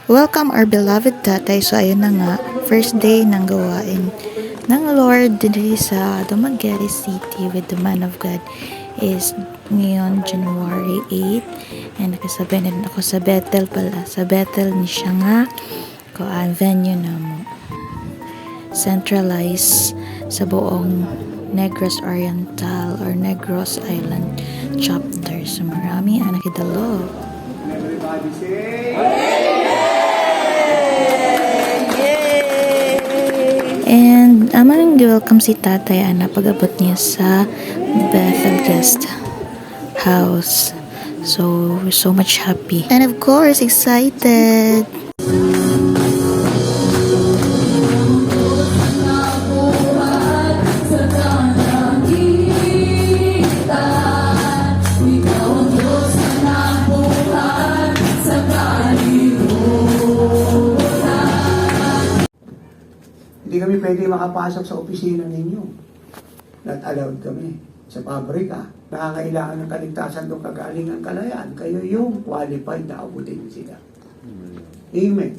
Welcome our beloved tatay. So ayun na nga, first day ng gawain ng Lord dito sa Dumaguete City with the man of God is ngayon January 8 and nakasabi na rin ako sa Bethel pala. Sa Bethel ni siya nga ko ang venue na mo. Centralized sa buong Negros Oriental or Negros Island chapter. So marami ang nakidalo. Everybody say, And aman welcome si tatay ana pag-abot niya sa Bethel guest house. So we're so much happy. And of course, excited. hindi kami pwede makapasok sa opisina ninyo. Not allowed kami. Sa pabrika, nakangailangan ng kaligtasan doon kagalingan kalayaan. Kayo yung qualified na abutin sila. Amen.